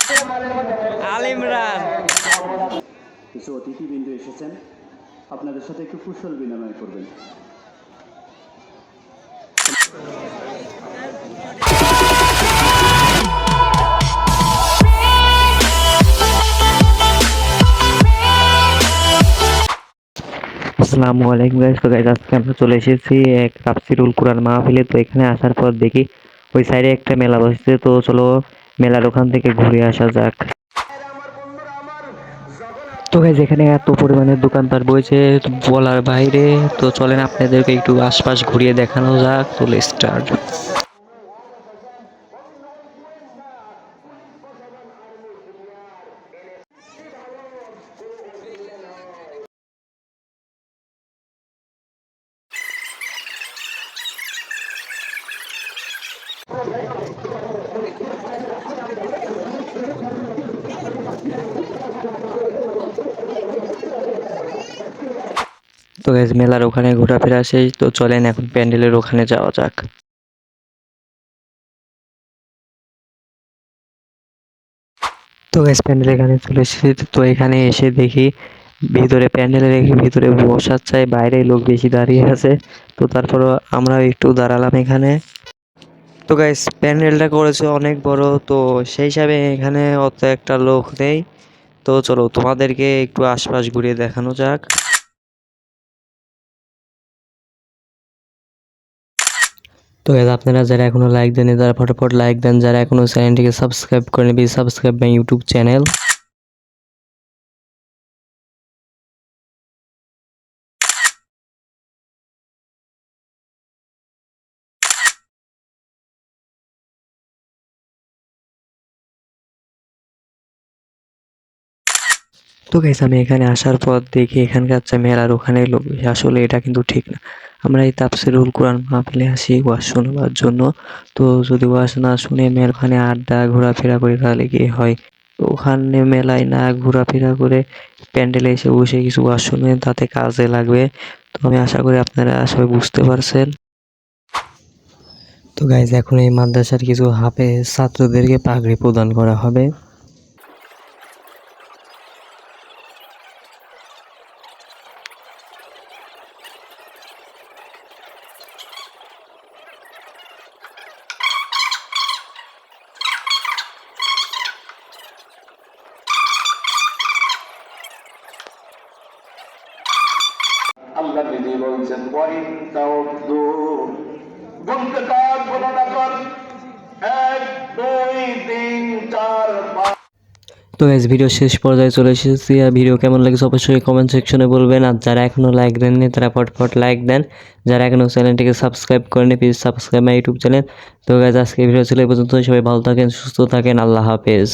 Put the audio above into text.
আল ইমরান। কিছু অতিথিবৃন্দ এসেছেন, আপনাদের সাথে একটু কুশল বিনিময় করবেন। আসসালামু আলাইকুম গাইস। তো গাইস আজকে আমরা চলে এসেছি এক তাফসিরুল কুরআন মাহফিলে। তো এখানে আসার পর দেখি ওই সাইডে একটা মেলা বসেছে। তো চলো মেলার ওখান থেকে ঘুরে আসা যাক। তো গাইস এখানে এত পরিমাণে দোকানপাট বসেছে বলার বাইরে। তো চলেন আপনাদেরকে একটু আশপাশ ঘুরিয়ে দেখানো যাক। তো স্টার্ট। তো গাইস মেলার ওখানে ঘোরাফেরা শেষ। তো চলেন এখন প্যান্ডেলের ওখানে যাওয়া যাক। তো গাইস প্যান্ডেল এখানে চলে এসেছি। তো এখানে এসে দেখি ভিতরে প্যান্ডেলে রেখে ভিতরে বসার চাই, বাইরে লোক বেশি দাঁড়িয়ে আছে। তো তারপরও আমরা একটু দাঁড়ালাম এখানে। তো গাইস প্যান্ডেলটা করেছে অনেক বড়। তো সেই হিসাবে এখানে অত একটা লোক নেই। তো চলো তোমাদেরকে একটু আশপাশ ঘুরিয়ে দেখানো যাক। তো গাইস আপনারা যারা এখনো লাইক দেননি তারা ফটাফট লাইক দেন, যারা এখনো চ্যানেলটিকে সাবস্ক্রাইব করেনি please subscribe my YouTube channel. তো গাইস আমি এখানে আসার পর দেখি এখানকার মেলার ওখানে লোক বেশি। আসলে এটা কিন্তু ঠিক না। আমরা এই তাফসিরুল কুরআন মাহফিলে আসি ওয়াজ শোনাবার জন্য। তো যদি ওয়াজ না শুনে ওখানে আড্ডা ঘোরাফেরা করি তাহলে কি হয়? তো ওখানে মেলায় না ঘোরাফেরা করে প্যান্ডেলে এসে বসে কিছু ওয়াজ শুনবেন, তাতে কাজে লাগবে। তো আমি আশা করি আপনারা সবাই বুঝতে পারছেন। তো গাইস এখন এই মাদ্রাসার কিছু হাফেজ ছাত্রদেরকে পাগড়ি প্রদান করা হবে। আল্লাহ নিজে বলছেন ওয়াইন তাউদ্দু, গুনতে থাক গণনা কর, 1 2 3 4 5। তো গাইস ভিডিও শেষ পর্যায়ে চলে এসেছি। আর ভিডিও কেমন লাগছে অবশ্যই কমেন্ট সেকশনে বলবেন। আর যারা এখনো লাইক দেননি তারা ফটফট লাইক দেন, যারা এখনো চ্যানেলটিকে সাবস্ক্রাইব করেনি please subscribe my YouTube channel. তো গাইস আজকে ভিডিও ছিল এই পর্যন্ত। সবাই ভালো থাকেন, সুস্থ থাকেন, আল্লাহ হাফেজ।